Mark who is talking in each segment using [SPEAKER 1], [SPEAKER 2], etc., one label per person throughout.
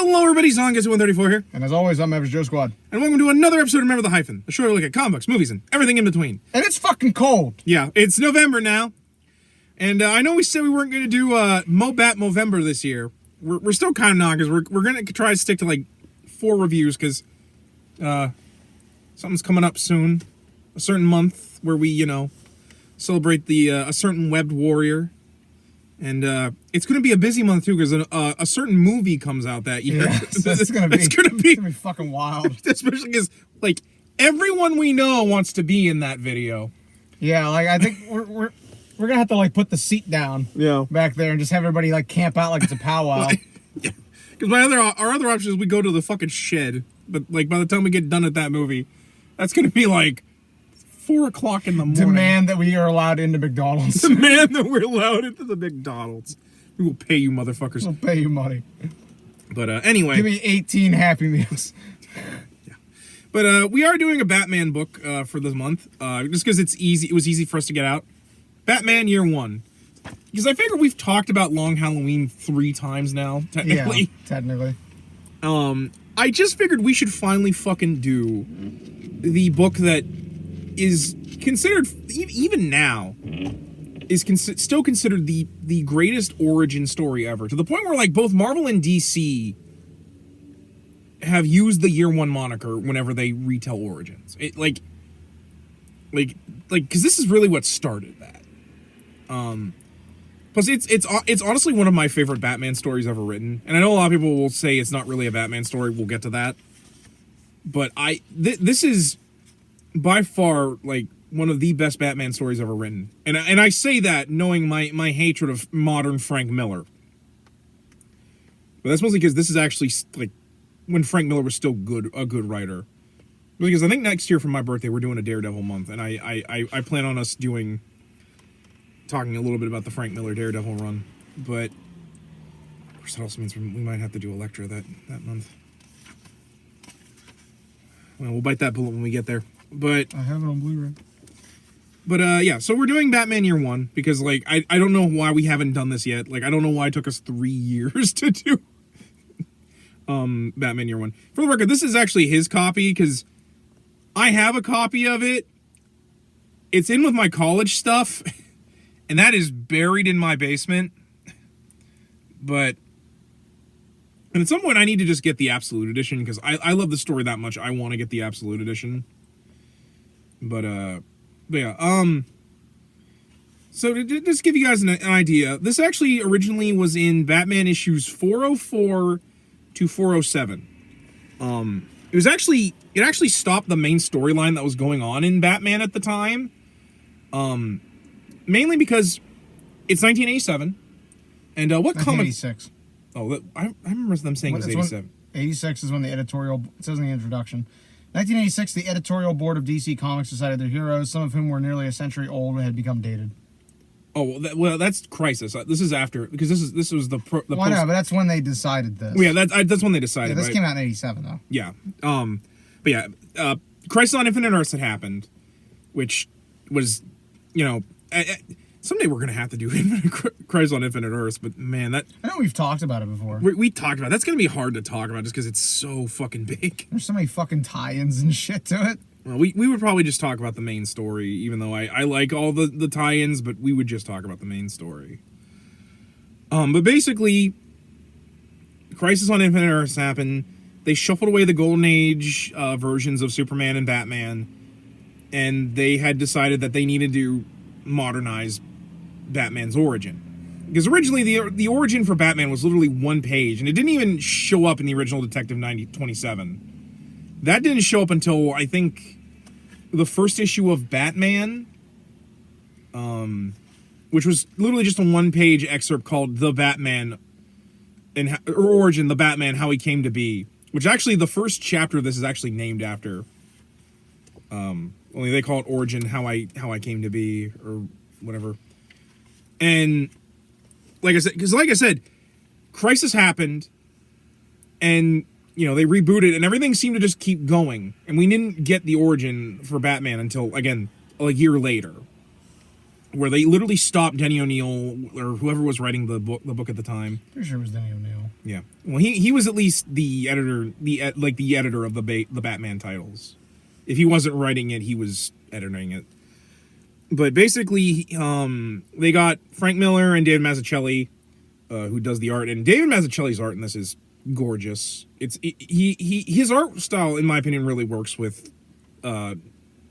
[SPEAKER 1] Hello, everybody. Zongaz 134 here.
[SPEAKER 2] And as always, I'm Average Joe Squad.
[SPEAKER 1] And welcome to another episode of Remember the Hyphen, a short look at comic books, movies, and everything in between.
[SPEAKER 2] And it's fucking cold.
[SPEAKER 1] Yeah, it's November now. And I know we said we weren't going to do Mobat Movember this year. We're still kind of not, because we're going to try to stick to like 4 reviews, because something's coming up soon. A certain month where we, celebrate the a certain webbed warrior. And it's going to be a busy month, too, because a certain movie comes out that year.
[SPEAKER 2] Yeah, it's going to be fucking wild.
[SPEAKER 1] Especially because, like, everyone we know wants to be in that video.
[SPEAKER 2] Yeah, like, I think we're going to have to, like, put the seat down back there and just have everybody, like, camp out like it's a powwow.
[SPEAKER 1] Yeah. Because our other option is we go to the fucking shed. But, like, by the time we get done at that movie, that's going to be, like, 4 o'clock in the morning.
[SPEAKER 2] Demand that we are allowed into McDonald's.
[SPEAKER 1] Demand that we're allowed into the McDonald's. We will pay you, motherfuckers.
[SPEAKER 2] We'll pay you money.
[SPEAKER 1] But anyway.
[SPEAKER 2] Give me 18 Happy Meals.
[SPEAKER 1] Yeah. But we are doing a Batman book for this month. Just because it's easy. It was easy for us to get out. Batman Year 1. Because I figure we've talked about Long Halloween 3 times now, technically.
[SPEAKER 2] Yeah, technically.
[SPEAKER 1] I just figured we should finally fucking do the book that is considered, even now, is still considered the greatest origin story ever. To the point where, like, both Marvel and DC have used the Year 1 moniker whenever they retell origins. Because this is really what started that. Plus, it's honestly one of my favorite Batman stories ever written. And I know a lot of people will say it's not really a Batman story. We'll get to that. But this is by far, like, one of the best Batman stories ever written. And I say that knowing my hatred of modern Frank Miller. But that's mostly because this is actually, like, when Frank Miller was still a good writer. Because I think next year for my birthday, we're doing a Daredevil month. And I plan on us talking a little bit about the Frank Miller Daredevil run. But, of course, that also means we might have to do Elektra that month. Well, we'll bite that bullet when we get there. But
[SPEAKER 2] I have it on Blu-ray.
[SPEAKER 1] But yeah, so we're doing Batman Year 1 because, like, I don't know why we haven't done this yet. Like, I don't know why it took us 3 years to do Batman Year 1. For the record, this is actually his copy because I have a copy of it. It's in with my college stuff, and that is buried in my basement. But and at some point, I need to just get the Absolute Edition because I love the story that much. I want to get the Absolute Edition. But yeah, so to just give you guys an idea, this actually originally was in Batman issues 404 to 407. It actually stopped the main storyline that was going on in Batman at the time. Mainly because it's 1987. And what comic?
[SPEAKER 2] 1986.
[SPEAKER 1] Oh, I remember them saying it was 87.
[SPEAKER 2] 86 is when the editorial, it says in the introduction. 1986, the editorial board of DC Comics decided their heroes, some of whom were nearly a century old, had become dated.
[SPEAKER 1] Oh, well, that's Crisis. This is after, because this was the
[SPEAKER 2] well, I know, but that's when they decided this.
[SPEAKER 1] Well, yeah, that's when they decided.
[SPEAKER 2] Yeah, this
[SPEAKER 1] right?
[SPEAKER 2] came out in 87, though.
[SPEAKER 1] Yeah. But yeah, Crisis on Infinite Earths had happened, which was, someday we're going to have to do Crisis on Infinite Earths, but man, that...
[SPEAKER 2] I know we've talked about it before.
[SPEAKER 1] We talked about it. That's going to be hard to talk about just because it's so fucking big.
[SPEAKER 2] There's so many fucking tie-ins and shit to it.
[SPEAKER 1] Well, we would probably just talk about the main story, even though I like all the tie-ins, but we would just talk about the main story. But basically, Crisis on Infinite Earths happened. They shuffled away the Golden Age versions of Superman and Batman, and they had decided that they needed to modernize Batman's origin. Because originally the origin for Batman was literally 1 page, and it didn't even show up in the original Detective 27. That didn't show up until, I think, the first issue of Batman, which was literally just a 1-page excerpt called The Batman, or Origin, The Batman, How He Came to Be, which actually the first chapter of this is actually named after, only they call it Origin, How I Came to Be, or whatever. And like I said, Crisis happened, and they rebooted, and everything seemed to just keep going, and we didn't get the origin for Batman until, again, a year later, where they literally stopped Denny O'Neil or whoever was writing the book at the time.
[SPEAKER 2] Pretty sure it was Denny O'Neil.
[SPEAKER 1] Yeah. Well, he was at least the editor, the editor of the Batman titles. If he wasn't writing it, he was editing it. But basically, they got Frank Miller and David Mazzucchelli, who does the art, and David Mazzucchelli's art in this is gorgeous. His art style, in my opinion, really works with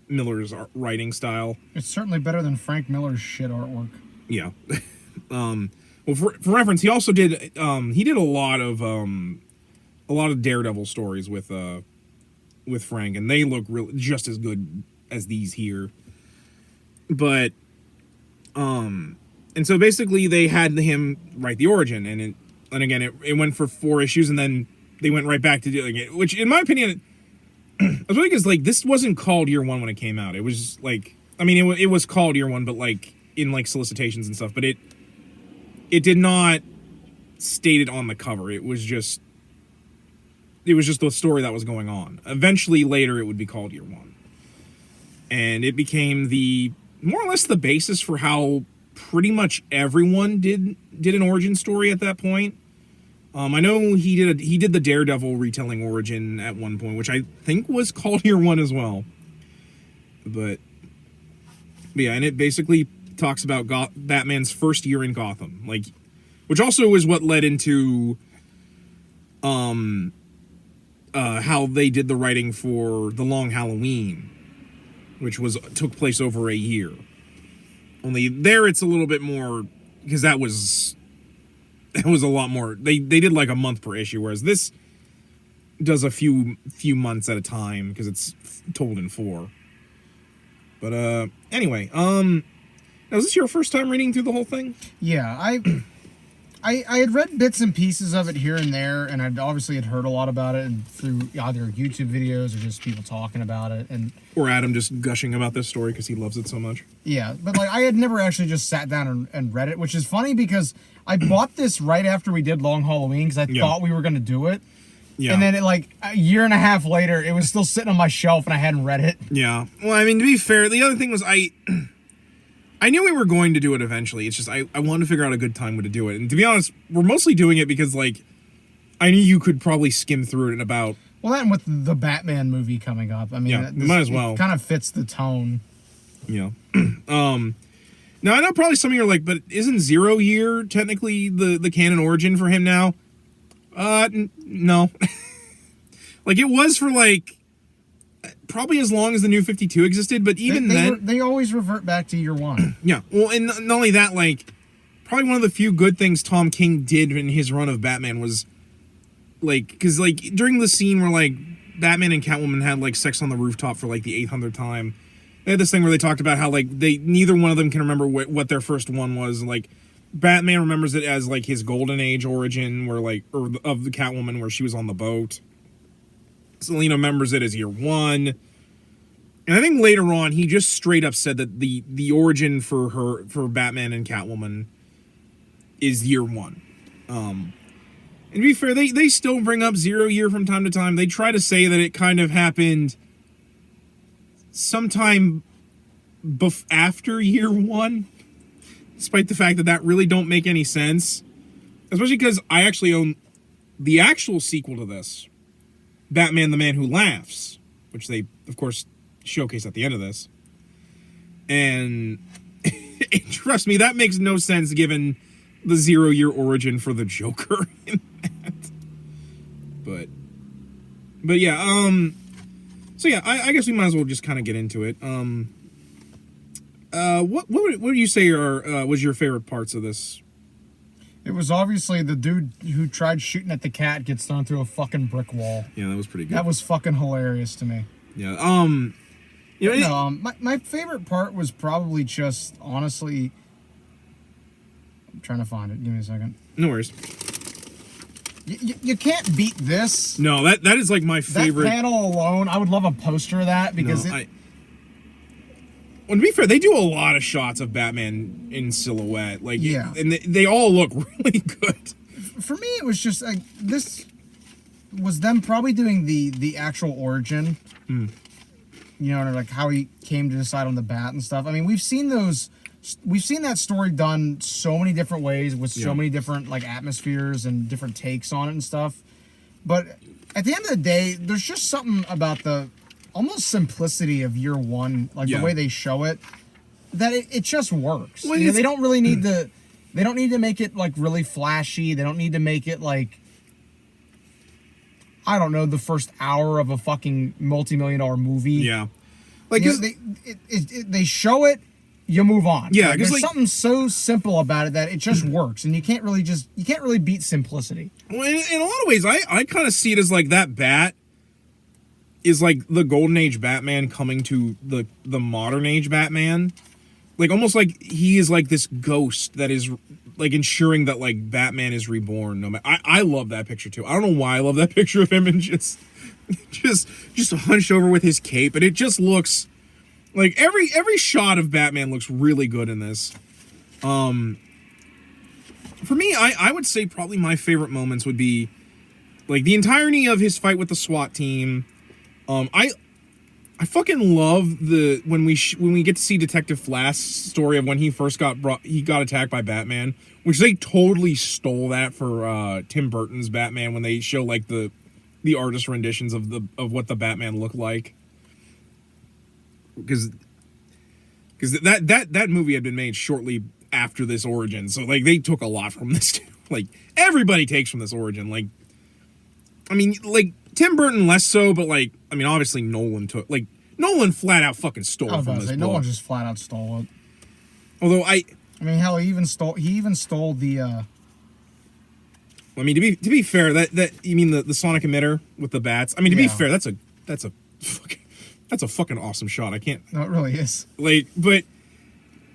[SPEAKER 1] Miller's writing style.
[SPEAKER 2] It's certainly better than Frank Miller's shit artwork.
[SPEAKER 1] Yeah. Well, for reference, he also did he did a lot of Daredevil stories with Frank, and they look really just as good as these here. But and so basically they had him write the origin, and again it went for 4 issues, and then they went right back to doing it, which in my opinion, I was because like this wasn't called Year One when it came out. It was like, I mean, it was called Year One, but like in like solicitations and stuff, but it did not state it on the cover. It was just the story that was going on. Eventually, later, it would be called Year One, and it became the more or less the basis for how pretty much everyone did an origin story at that point. I know he did the Daredevil retelling origin at one point, which I think was called Year One as well. But yeah, and it basically talks about Batman's first year in Gotham, like, which also is what led into how they did the writing for The Long Halloween, which took place over a year. Only there it's a little bit more, because that was a lot more. They did like a month per issue, whereas this does a few months at a time because it's told in 4. But anyway, now, is this your first time reading through the whole thing?
[SPEAKER 2] Yeah, I had read bits and pieces of it here and there, and I'd obviously had heard a lot about it through either YouTube videos or just people talking about it,
[SPEAKER 1] or Adam just gushing about this story because he loves it so much.
[SPEAKER 2] Yeah, but like I had never actually just sat down and read it, which is funny because I bought this right after we did Long Halloween because I thought we were going to do it. Yeah. And then like a year and a half later, it was still sitting on my shelf and I hadn't read it.
[SPEAKER 1] Yeah. Well, I mean, to be fair, the other thing was I knew we were going to do it eventually. It's just I wanted to figure out a good time to do it. And to be honest, we're mostly doing it because, like, I knew you could probably skim through it in about...
[SPEAKER 2] Well, that and with the Batman movie coming up. I mean,
[SPEAKER 1] yeah, might as well.
[SPEAKER 2] It kind of fits the tone.
[SPEAKER 1] Yeah. Now, I know probably some of you are like, but isn't 0 Year technically the canon origin for him now? No. Like, it was for, like... probably as long as the New 52 existed, but even then...
[SPEAKER 2] They always revert back to Year One.
[SPEAKER 1] Yeah, well, and not only that, like, probably one of the few good things Tom King did in his run of Batman was, like, because, like, during the scene where, like, Batman and Catwoman had, like, sex on the rooftop for, like, the 800th time, they had this thing where they talked about how, like, neither one of them can remember what their first one was, and, like, Batman remembers it as, like, his Golden Age origin, where, like, or of the Catwoman, where she was on the boat. Selena remembers it as Year One. And I think later on, he just straight up said that the origin for Batman and Catwoman is Year One. And to be fair, they still bring up 0 Year from time to time. They try to say that it kind of happened sometime after Year One, despite the fact that really don't make any sense. Especially because I actually own the actual sequel to this, Batman the Man Who Laughs, which they, of course, showcase at the end of this. And trust me, that makes no sense given the 0 Year origin for the Joker in that. But yeah, so yeah, I guess we might as well just kind of get into it. What would you say was your favorite parts of this?
[SPEAKER 2] It was obviously the dude who tried shooting at the cat gets thrown through a fucking brick wall.
[SPEAKER 1] Yeah, that was pretty good.
[SPEAKER 2] That was fucking hilarious to me.
[SPEAKER 1] Yeah.
[SPEAKER 2] My favorite part was probably just, honestly... I'm trying to find it. Give me a second.
[SPEAKER 1] No worries.
[SPEAKER 2] You can't beat this.
[SPEAKER 1] No, that is like my favorite.
[SPEAKER 2] That panel alone, I would love a poster of that because
[SPEAKER 1] well, to be fair, they do a lot of shots of Batman in silhouette. Like, yeah. And they all look really good.
[SPEAKER 2] For me, it was just like, this was them probably doing the actual origin. You know, like how he came to decide on the bat and stuff. I mean, we've seen those we've seen that story done so many different ways with so many different like atmospheres and different takes on it and stuff. But at the end of the day, there's just something about the almost simplicity of year one, like the way they show it, that it just works.
[SPEAKER 1] Well,
[SPEAKER 2] they don't really need to. They don't need to make it like really flashy. They don't need to make it like, I don't know, the first hour of a fucking multi-million-dollar movie.
[SPEAKER 1] Yeah, like
[SPEAKER 2] they show it. You move on.
[SPEAKER 1] Yeah,
[SPEAKER 2] like, there's something so simple about it that it just works, and you can't really beat simplicity.
[SPEAKER 1] Well, in a lot of ways, I kind of see it as like that bat is like the golden age Batman coming to the modern age Batman, like almost like he is like this ghost that is like ensuring that like Batman is reborn. No matter, I love that picture too. I don't know why I love that picture of him and just hunched over with his cape, and it just looks. Like, every shot of Batman looks really good in this. For me, I would say probably my favorite moments would be, like, the entirety of his fight with the SWAT team. I fucking love when we get to see Detective Flask's story of when he first got attacked by Batman, which they totally stole that for Tim Burton's Batman when they show, like, the artist renditions of what the Batman looked like. Because that movie had been made shortly after this origin, so like they took a lot from this too. Like everybody takes from this origin. Like, I mean, like Tim Burton less so, but like I mean, obviously Nolan flat out fucking stole from this book.
[SPEAKER 2] Nolan just flat out stole it.
[SPEAKER 1] Although I
[SPEAKER 2] mean, hell, he even stole the.
[SPEAKER 1] I mean, to be fair, that you mean the sonic emitter with the bats? I mean, to be fair, that's a fucking awesome shot. I can't.
[SPEAKER 2] No, it really is.
[SPEAKER 1] Like, but,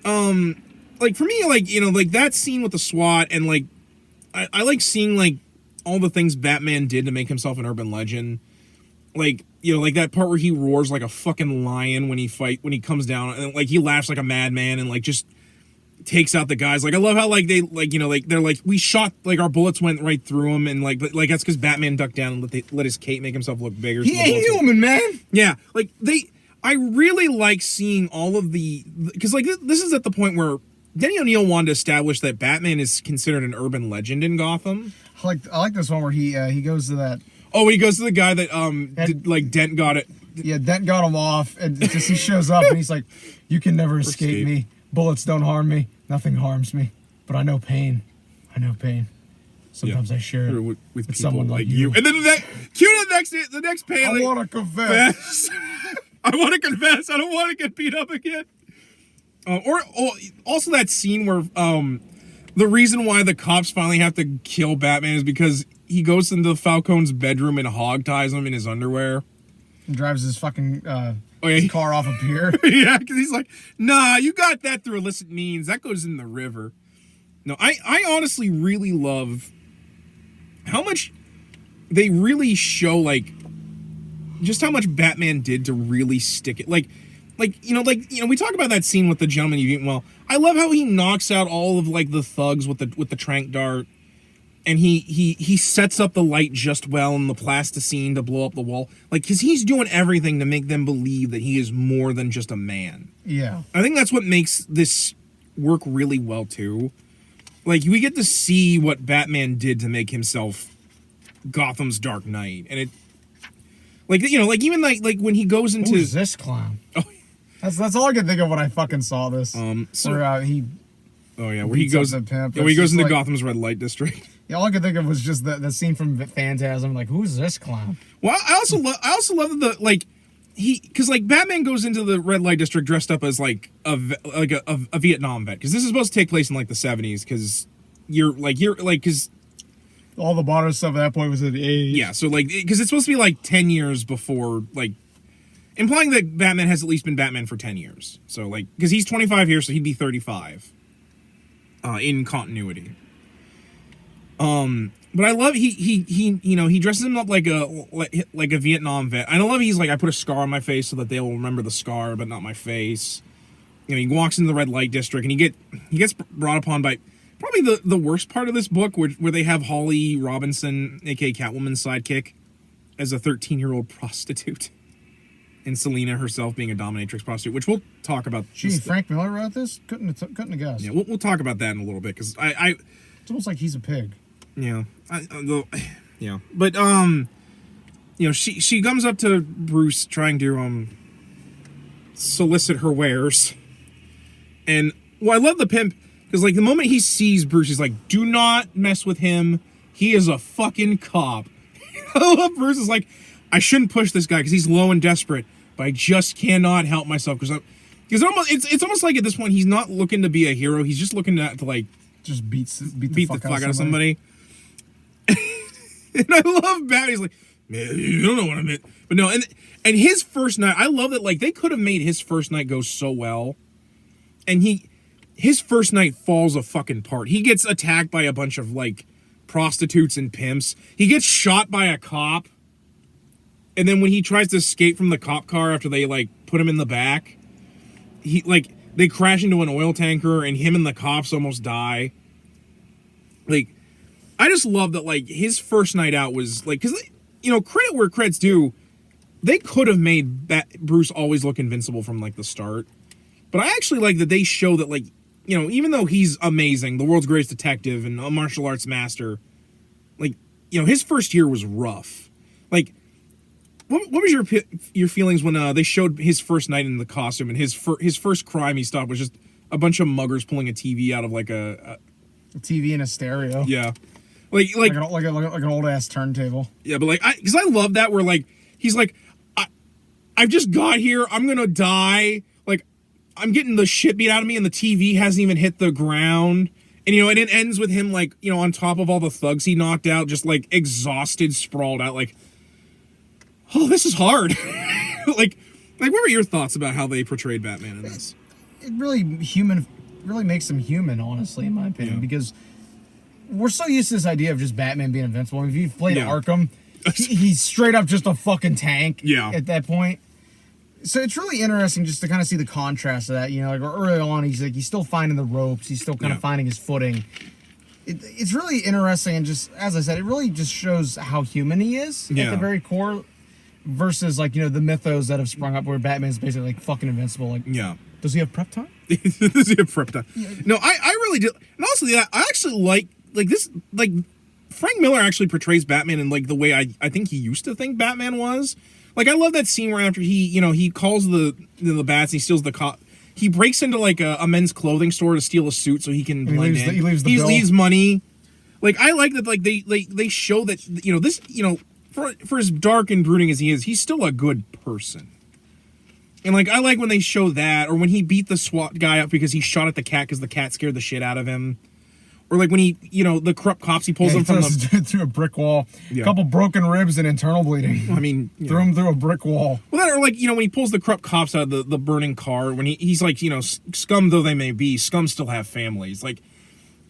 [SPEAKER 1] like for me, like you know, like that scene with the SWAT and like, I like seeing like all the things Batman did to make himself an urban legend. Like you know, like that part where he roars like a fucking lion when he comes down and like he laughs like a madman and like just takes out the guys. Like I love how like they like you know like they're like we shot like our bullets went right through him and like but like that's because Batman ducked down and let his cape make himself look bigger.
[SPEAKER 2] He ain't human, man.
[SPEAKER 1] Yeah, like I really like seeing all of because like this is at the point where Denny O'Neil wanted to establish that Batman is considered an urban legend in Gotham.
[SPEAKER 2] I like this one where he goes to that.
[SPEAKER 1] Oh, he goes to the guy that like Dent got it.
[SPEAKER 2] Yeah, Dent got him off, and just he shows up and he's like, "You can never escape me. Bullets don't harm me. Nothing harms me. But I know pain. Sometimes I share it with someone like you."
[SPEAKER 1] And then cue the next panel.
[SPEAKER 2] I want to confess.
[SPEAKER 1] I want to confess. I don't want to get beat up again. Or also that scene where the reason why the cops finally have to kill Batman is because he goes into Falcone's bedroom and hogties him in his underwear.
[SPEAKER 2] And drives his fucking his car off a pier.
[SPEAKER 1] Yeah, because he's like, nah, you got that through illicit means. That goes in the river. No, I honestly really love how much they really show, like, just how much Batman did to really stick it. Like we talk about that scene with the gentleman you've eaten well. I love how he knocks out all of, like, the thugs with the tranq dart. And he sets up the light just well in the plasticine to blow up the wall. Like, because he's doing everything to make them believe that he is more than just a man.
[SPEAKER 2] Yeah.
[SPEAKER 1] I think that's what makes this work really well, too. Like, we get to see what Batman did to make himself Gotham's Dark Knight. And it... Like, you know, like, even, like when he goes into...
[SPEAKER 2] Who's this clown? Oh, that's all I could think of when I fucking saw this. Where he...
[SPEAKER 1] Oh, yeah, where he goes... where he goes into Gotham's red light district.
[SPEAKER 2] Yeah, all I could think of was just the scene from Phantasm. Like, who's this clown?
[SPEAKER 1] Well, I also love that because like Batman goes into the red light district dressed up as like a Vietnam vet, because this is supposed to take place in like the 70s, because because
[SPEAKER 2] all the modern stuff at that point was at the 80s.
[SPEAKER 1] Yeah, so like because it's supposed to be like 10 years before, like implying that Batman has at least been Batman for 10 years. So like because he's 25 here, so he'd be 35 in continuity. But I love he dresses him up like a Vietnam vet. And I love he's like, I put a scar on my face so that they'll remember the scar but not my face. You know, he walks into the red light district and he gets brought upon by probably the worst part of this book, where they have Holly Robinson, aka Catwoman's sidekick, as a 13-year-old prostitute. and Selena herself being a dominatrix prostitute, which we'll talk about.
[SPEAKER 2] Frank Miller wrote this? Couldn't have guessed.
[SPEAKER 1] Yeah, we'll talk about that in a little bit, because
[SPEAKER 2] it's almost like he's a pig.
[SPEAKER 1] Yeah, yeah, but she comes up to Bruce trying to solicit her wares, and I love the pimp, because like the moment he sees Bruce, he's like, "Do not mess with him. He is a fucking cop." I love Bruce is like, "I shouldn't push this guy because he's low and desperate, but I just cannot help myself because it's almost like at this point he's not looking to be a hero. He's just looking to like
[SPEAKER 2] just beat the fuck out of somebody."
[SPEAKER 1] And I love Batman. He's like, "Man, you don't know what I meant." But no, and his first night, I love that. Like they could have made his first night go so well, and his first night falls a fucking part. He gets attacked by a bunch of like prostitutes and pimps. He gets shot by a cop. And then when he tries to escape from the cop car after they like put him in the back, they crash into an oil tanker and him and the cops almost die. Like, I just love that like his first night out was like, because credit where credit's due, they could have made Bruce always look invincible from like the start. But I actually like that they show that like, even though he's amazing, the world's greatest detective and a martial arts master, like, his first year was rough. Like, what was your feelings when they showed his first night in the costume and his first crime he stopped was just a bunch of muggers pulling a TV out of like a
[SPEAKER 2] TV and a stereo?
[SPEAKER 1] Yeah, like
[SPEAKER 2] an old ass turntable.
[SPEAKER 1] Yeah, but like because I love that where like he's like I've just got here, I'm gonna die. Like I'm getting the shit beat out of me and the TV hasn't even hit the ground. And and it ends with him like on top of all the thugs he knocked out, just like exhausted, sprawled out, like. Oh, this is hard. like, what were your thoughts about how they portrayed Batman in this?
[SPEAKER 2] It really makes him human, honestly, in my opinion, because we're so used to this idea of just Batman being invincible. If you've played Arkham, he's straight up just a fucking tank at that point. So it's really interesting just to kind of see the contrast of that. Like early on, he's still finding the ropes. He's still kind of finding his footing. It's really interesting, and just, as I said, it really just shows how human he is at the very core. Versus like the mythos that have sprung up where Batman's basically like fucking invincible. Like, does he have prep time?
[SPEAKER 1] Does he have prep time? Yeah. No, I really do. And honestly, I actually like this. Like Frank Miller actually portrays Batman in like the way I think he used to think Batman was. Like I love that scene where after he calls the bats and he steals the cop. He breaks into like a men's clothing store to steal a suit so he can blend in.
[SPEAKER 2] He
[SPEAKER 1] leaves money. Like I like that. Like they show that this For as dark and brooding as he is, he's still a good person. And, like, I like when they show that, or when he beat the SWAT guy up because he shot at the cat because the cat scared the shit out of him. Or, like, when the corrupt cops, he pulls them from the...
[SPEAKER 2] through a brick wall. A couple broken ribs and internal bleeding.
[SPEAKER 1] I mean...
[SPEAKER 2] Threw him through a brick wall.
[SPEAKER 1] Well, that, or, like, when he pulls the corrupt cops out of the burning car, when he's like, scum though they may be, scum still have families. Like,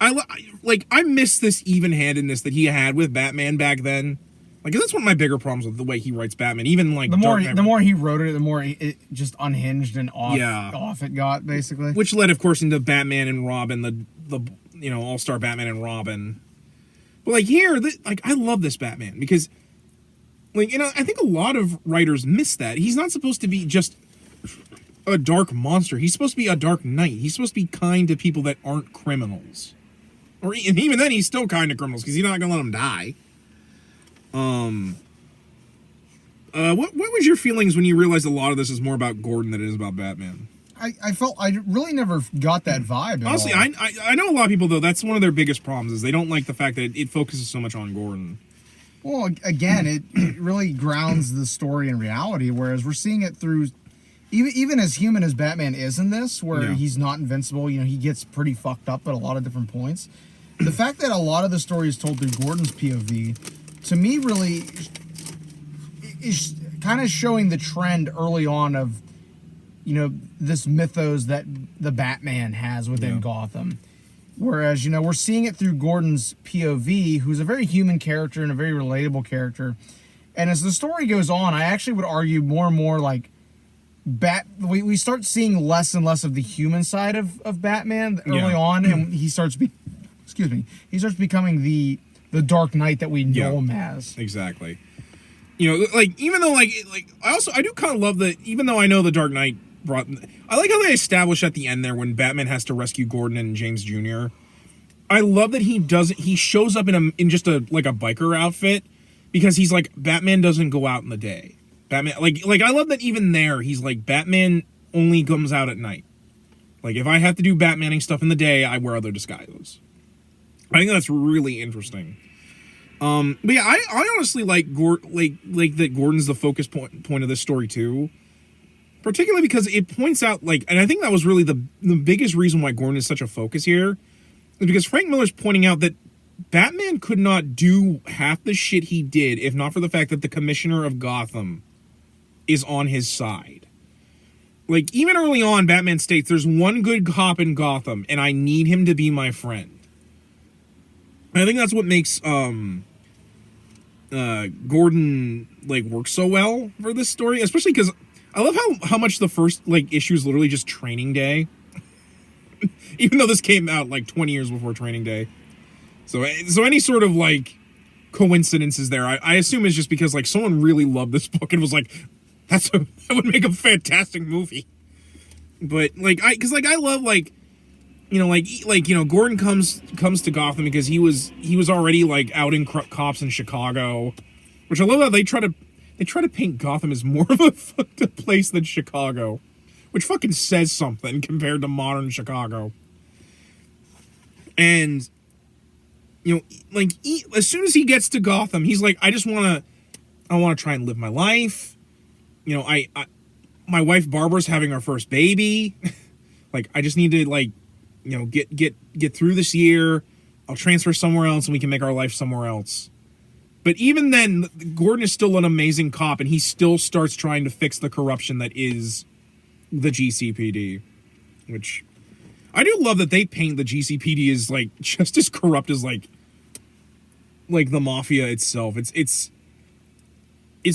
[SPEAKER 1] I miss this even-handedness that he had with Batman back then. Like, that's one of my bigger problems with the way he writes Batman. Even like
[SPEAKER 2] the more he wrote it, the more it just unhinged and off it got, basically.
[SPEAKER 1] Which led, of course, into Batman and Robin, the all-star Batman and Robin. But like here, I love this Batman because, like, I think a lot of writers miss that. He's not supposed to be just a dark monster. He's supposed to be a dark knight. He's supposed to be kind to people that aren't criminals. And even then, he's still kind to criminals because he's not gonna let them die. What was your feelings when you realized a lot of this is more about Gordon than it is about Batman?
[SPEAKER 2] I felt I really never got that vibe.
[SPEAKER 1] Honestly, I know a lot of people though. That's one of their biggest problems is they don't like the fact that it focuses so much on Gordon.
[SPEAKER 2] Well, again, it really grounds the story in reality, whereas we're seeing it through. Even as human as Batman is in this, where he's not invincible, he gets pretty fucked up at a lot of different points. The fact that a lot of the story is told through Gordon's POV, to me, really is kind of showing the trend early on of, this mythos that the Batman has within Gotham. Whereas, we're seeing it through Gordon's POV, who's a very human character and a very relatable character. And as the story goes on, I actually would argue more and more like we start seeing less and less of the human side of Batman early on, and he starts becoming the Dark Knight that we know him as.
[SPEAKER 1] Exactly. You know, like, even though, like, I do kind of love that, even though I know the Dark Knight I like how they establish at the end there when Batman has to rescue Gordon and James Jr. I love that he shows up in just a biker outfit, because he's like, Batman doesn't go out in the day. Batman, like I love that even there, he's like, Batman only comes out at night. Like, if I have to do Batmaning stuff in the day, I wear other disguises. I think that's really interesting. But yeah, I honestly like that Gordon's the focus point of this story too. Particularly because it points out, like, and I think that was really the biggest reason why Gordon is such a focus here, is because Frank Miller's pointing out that Batman could not do half the shit he did if not for the fact that the Commissioner of Gotham is on his side. Like, even early on, Batman states, there's one good cop in Gotham, and I need him to be my friend. And I think that's what makes Gordon, like, work so well for this story, especially because I love how much the first, like, issue is literally just Training Day. Even though this came out, like, 20 years before Training Day. So any sort of, like, coincidences there, I assume is just because, like, someone really loved this book and was like, that would make a fantastic movie. But, like, I love, like, you know, Gordon comes to Gotham because he was already, like, outing cops in Chicago, which I love how they try to paint Gotham as more of a fucked up place than Chicago, which fucking says something compared to modern Chicago. And, you know, like, as soon as he gets to Gotham, he's like, I want to try and live my life. You know, my wife Barbara's having our first baby. Like, I just need to, like, you know, get through this year. I'll transfer somewhere else and we can make our life somewhere else. But even then, Gordon is still an amazing cop, and he still starts trying to fix the corruption that is the GCPD. Which, I do love that they paint the GCPD as, like, just as corrupt as, like the mafia itself. It's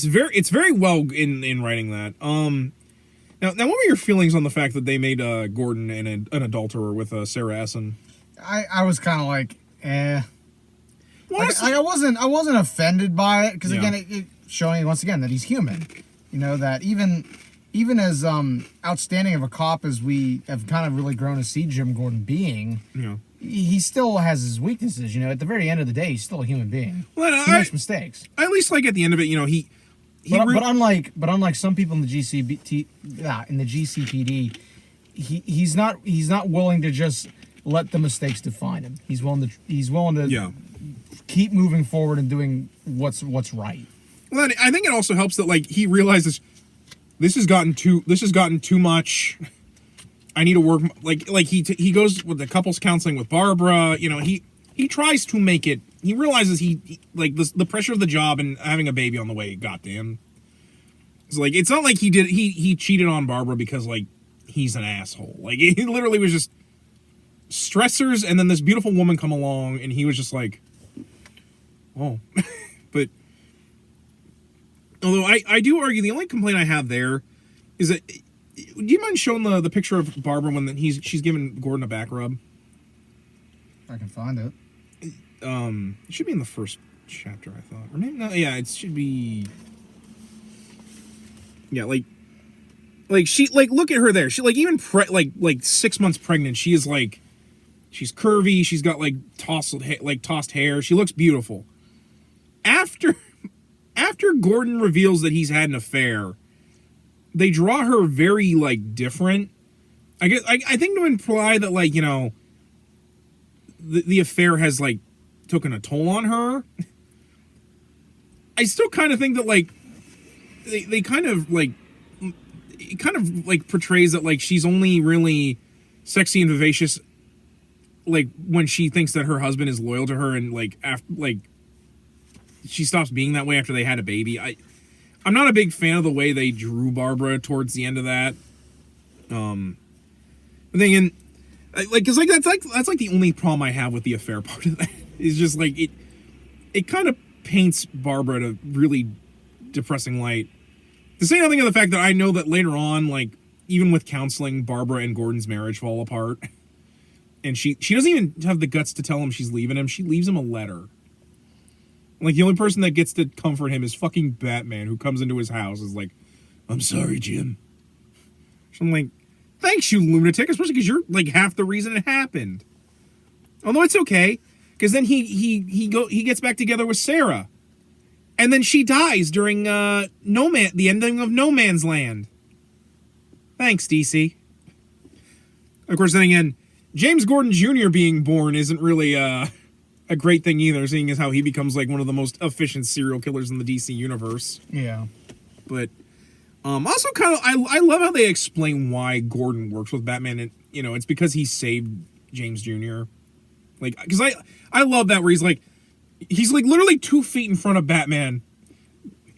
[SPEAKER 1] very well in writing that. Now, what were your feelings on the fact that they made Gordon an adulterer with Sarah Essen?
[SPEAKER 2] I was kind of like, eh. Like, I wasn't offended by it, because again, it showing once again that he's human. You know, that even as outstanding of a cop as we have kind of really grown to see Jim Gordon being, yeah, he still has his weaknesses. You know, at the very end of the day, he's still a human being. Well, he makes mistakes.
[SPEAKER 1] I at least like at the end of it, you know,
[SPEAKER 2] but unlike some people in the GCPD, he's not willing to just let the mistakes define him. He's willing to keep moving forward and doing what's right.
[SPEAKER 1] Well, I think it also helps that, like, he realizes this has gotten too much. I need to work, like he goes with the couples counseling with Barbara. You know, he tries to make it. He realizes he like the pressure of the job and having a baby on the way got to him. It's like, it's not like he cheated on Barbara because, like, he's an asshole. Like, he literally was just stressors, and then this beautiful woman come along, and he was just like, oh. But although I do argue the only complaint I have there is that, do you mind showing the picture of Barbara when she's giving Gordon a back rub?
[SPEAKER 2] I can find it.
[SPEAKER 1] It should be in the first chapter, I thought. Or maybe not. Yeah, it should be. Yeah, like she, like, look at her there. She, like, even like 6 months pregnant, she is, like, she's curvy. She's got, like, tossed hair. She looks beautiful. After Gordon reveals that he's had an affair, they draw her very, like, different. I guess I think to imply that, like, you know, the affair has, like, taken a toll on her. I still kind of think that, like, they kind of, like, it kind of, like, portrays that, like, she's only really sexy and vivacious, like, when she thinks that her husband is loyal to her, and, like, after, like, she stops being that way after they had a baby. I'm not a big fan of the way they drew Barbara towards the end of that. But then, like, cause, like, that's like the only problem I have with the affair part of that. Is just, like, it kind of paints Barbara in a really depressing light. To say nothing of the fact that I know that later on, like, even with counseling, Barbara and Gordon's marriage fall apart. And she doesn't even have the guts to tell him she's leaving him. She leaves him a letter. Like, the only person that gets to comfort him is fucking Batman, who comes into his house is like, I'm sorry, Jim. So I'm like, thanks, you lunatic, especially because you're like half the reason it happened. Although it's okay, because then he gets back together with Sarah, and then she dies during the ending of No Man's Land. Thanks, DC. Of course, then again, James Gordon Jr. being born isn't really a great thing either, seeing as how he becomes like one of the most efficient serial killers in the DC universe.
[SPEAKER 2] Yeah.
[SPEAKER 1] But also kind of, I love how they explain why Gordon works with Batman, and it's because he saved James Jr. Like, because I love that where he's like literally 2 feet in front of Batman.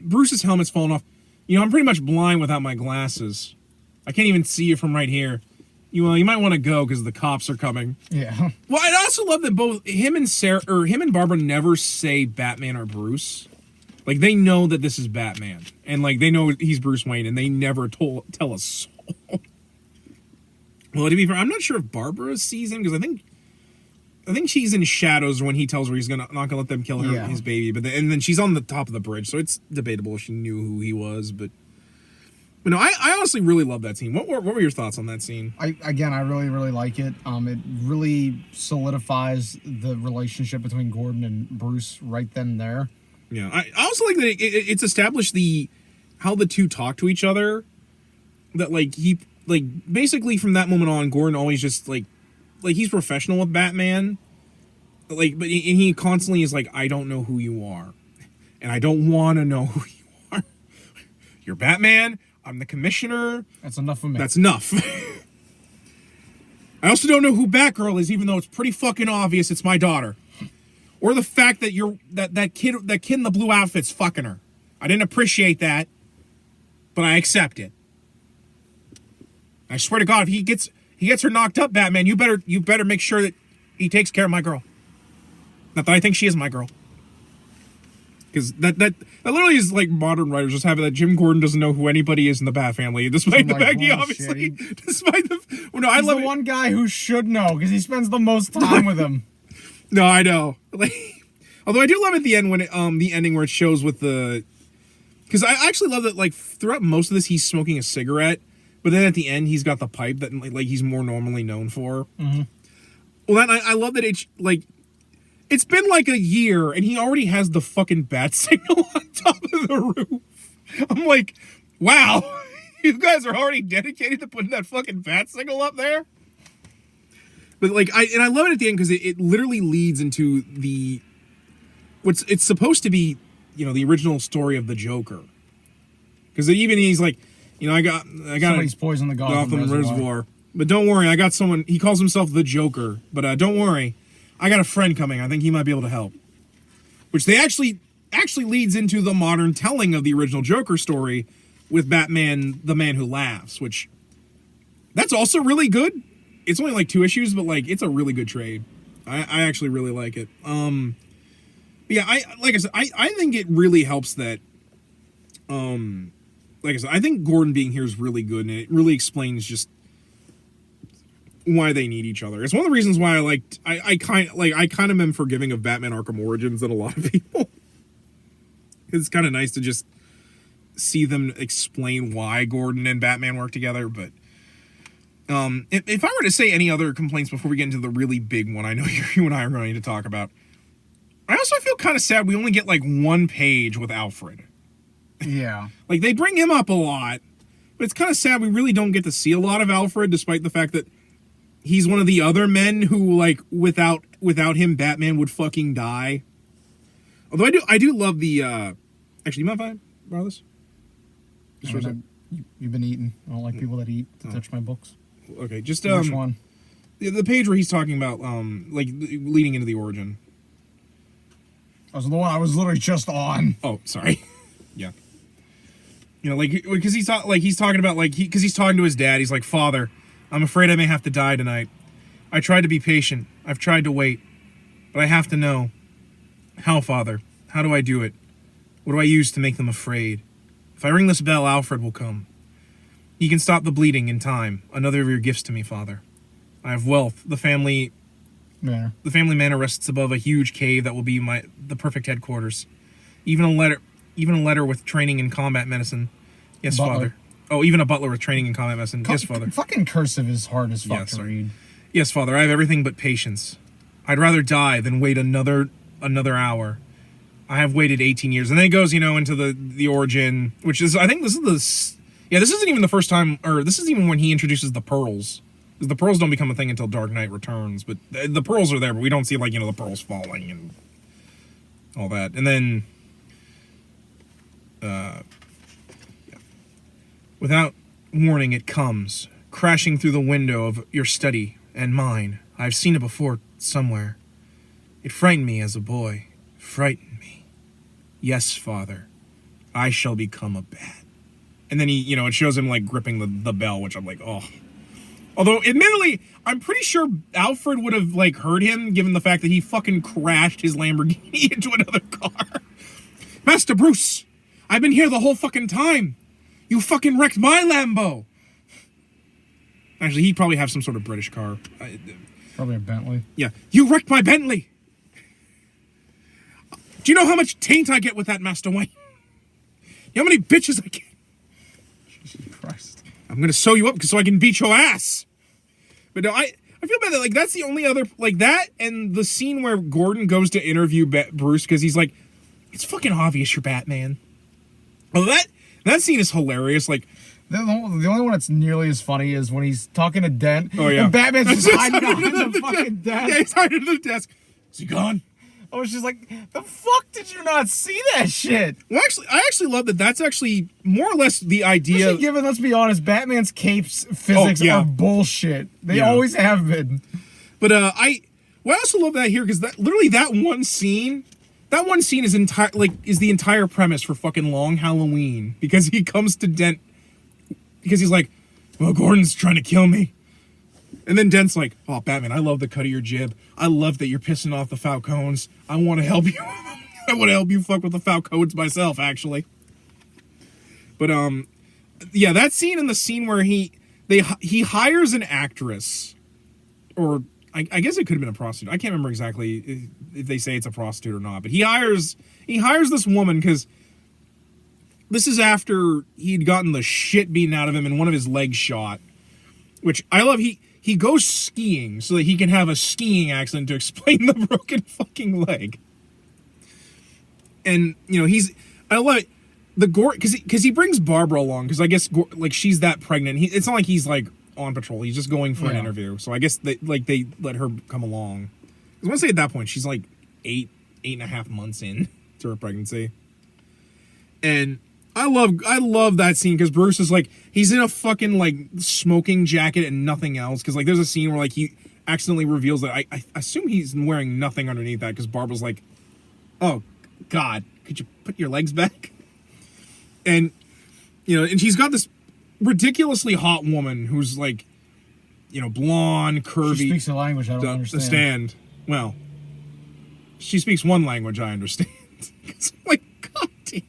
[SPEAKER 1] Bruce's helmet's falling off. I'm pretty much blind without my glasses. I can't even see you from right here. You might want to go because the cops are coming.
[SPEAKER 2] Yeah.
[SPEAKER 1] Well, I also love that both him and Barbara never say Batman or Bruce. Like, they know that this is Batman, and like they know he's Bruce Wayne, and they never tell us. Well, to be fair, I'm not sure if Barbara sees him because I think she's in shadows when he tells her he's not gonna let them kill his baby. But and then she's on the top of the bridge, so it's debatable if she knew who he was. But no, I honestly really love that scene. What were your thoughts on that scene?
[SPEAKER 2] I really, really like it. It really solidifies the relationship between Gordon and Bruce right then and there.
[SPEAKER 1] Yeah, I also like that it's established how the two talk to each other. That basically from that moment on, Gordon always just like he's professional with Batman. But he constantly is like, I don't know who you are, and I don't want to know who you are. You're Batman. I'm the commissioner. That's enough for me. That's enough. I also don't know who Batgirl is, even though it's pretty fucking obvious it's my daughter. Or the fact that that kid in the blue outfit's fucking her. I didn't appreciate that, but I accept it. I swear to God, if he gets her knocked up, Batman, you better make sure that he takes care of my girl. Not that I think she is my girl. Because that literally is like modern writers just having that Jim Gordon doesn't know who anybody is in the Bat family, despite the fact he obviously, despite the, well, no, I love
[SPEAKER 2] the one guy who should know because he spends the most time with him.
[SPEAKER 1] No, I know. Although I do love at the end when the ending where it shows with the, because I actually love that throughout most of this he's smoking a cigarette, but then at the end he's got the pipe that he's more normally known for. Mm-hmm. Well, I love that it's been a year and he already has the fucking bat signal on top of the roof. I'm like, wow, you guys are already dedicated to putting that fucking bat signal up there? But I love it at the end because it literally leads into it's supposed to be, the original story of the Joker. Because even he's like, I got
[SPEAKER 2] somebody's poisoned the Gotham Reservoir.
[SPEAKER 1] But don't worry, I got someone, he calls himself the Joker, but don't worry. I got a friend coming. I think he might be able to help. Which they actually leads into the modern telling of the original Joker story with Batman, the Man Who Laughs, which that's also really good. It's only 2 issues, but it's a really good trade. I actually really like it. Yeah, I think it really helps that I think Gordon being here is really good, and it really explains just why they need each other. It's one of the reasons why I kind of am forgiving of Batman Arkham Origins than a lot of people. It's kind of nice to just see them explain why Gordon and Batman work together. But if I were to say any other complaints before we get into the really big one, I know you and I are going to talk about. I also feel kind of sad we only get 1 page with Alfred.
[SPEAKER 2] Yeah.
[SPEAKER 1] They bring him up a lot, but it's kind of sad we really don't get to see a lot of Alfred, despite the fact that he's one of the other men who, without him, Batman would fucking die. Although I do love the, actually, you mind if I borrow this?
[SPEAKER 2] You've been eating. I don't like people that eat to touch my books.
[SPEAKER 1] Okay, just,
[SPEAKER 2] Which one?
[SPEAKER 1] The page where he's talking about, leading into the origin.
[SPEAKER 2] That was the one I was literally just on.
[SPEAKER 1] Oh, sorry. Yeah. Because he's talking about, because he's talking to his dad. He's like, Father, I'm afraid I may have to die tonight. I tried to be patient. I've tried to wait. But I have to know. How, Father? How do I do it? What do I use to make them afraid? If I ring this bell, Alfred will come. He can stop the bleeding in time. Another of your gifts to me, Father. I have wealth. The family manor rests above a huge cave that will be the perfect headquarters. Even a letter with training in combat medicine. Yes,
[SPEAKER 2] Butler.
[SPEAKER 1] Father. Oh, even a butler with training in combat medicine. Yes, Father.
[SPEAKER 2] Fucking cursive is hard as fuck to read.
[SPEAKER 1] Yes, Father. I have everything but patience. I'd rather die than wait another hour. I have waited 18 years. And then it goes, into the origin, which is, I think this isn't even the first time, or this is even when he introduces the pearls. Because the pearls don't become a thing until Dark Knight Returns, but the pearls are there, but we don't see, the pearls falling and all that. And then, without warning, it comes, crashing through the window of your study and mine. I've seen it before somewhere. It frightened me as a boy. Frightened me. Yes, Father. I shall become a bat. And then he, it shows him, gripping the bell, which I'm like, oh. Although, admittedly, I'm pretty sure Alfred would have, heard him, given the fact that he fucking crashed his Lamborghini into another car. Master Bruce, I've been here the whole fucking time. You fucking wrecked my Lambo. Actually, he'd probably have some sort of British car.
[SPEAKER 2] Probably a Bentley.
[SPEAKER 1] Yeah. You wrecked my Bentley. Do you know how much taint I get with that, Master Wayne? You know how many bitches I get?
[SPEAKER 2] Jesus Christ.
[SPEAKER 1] I'm going to sew you up so I can beat your ass. But no, I feel bad that, that's the only other, that and the scene where Gordon goes to interview Bruce because he's like, it's fucking obvious you're Batman. Well, that scene is hilarious. The
[SPEAKER 2] only one that's nearly as funny is when he's talking to Dent.
[SPEAKER 1] Oh, yeah.
[SPEAKER 2] And Batman's just hiding behind the fucking desk.
[SPEAKER 1] Yeah, he's hiding under the desk. Is he gone?
[SPEAKER 2] I was just like, the fuck did you not see that shit?
[SPEAKER 1] Well, I actually love that. That's actually more or less the idea.
[SPEAKER 2] Especially given, let's be honest, Batman's capes physics are bullshit. They always have been.
[SPEAKER 1] But I also love that here because literally that one scene is the entire premise for fucking Long Halloween, because he comes to Dent because he's like, well, Gordon's trying to kill me. And then Dent's like, oh, Batman, I love the cut of your jib. I love that you're pissing off the Falcons. I want to help you. I want to help you fuck with the Falcons myself, actually. But, yeah, that scene and the scene where he hires an actress, or I guess it could have been a prostitute. I can't remember exactly if they say it's a prostitute or not, but he hires this woman because this is after he'd gotten the shit beaten out of him and one of his legs shot, which I love. He goes skiing so that he can have a skiing accident to explain the broken fucking leg. And, I love it. Because he brings Barbara along, because I guess, she's that pregnant. It's not like he's, on patrol. He's just going for an interview. So I guess, they let her come along. I want to say at that point, she's, 8.5 months in to her pregnancy. And I love that scene because Bruce is he's in a fucking smoking jacket and nothing else, because there's a scene where he accidentally reveals that I assume he's wearing nothing underneath that, because Barbara's like, oh God, could you put your legs back? And and she's got this ridiculously hot woman who's blonde, curvy.
[SPEAKER 2] She speaks a language I don't understand.
[SPEAKER 1] Well, she speaks one language I understand. It's God damn.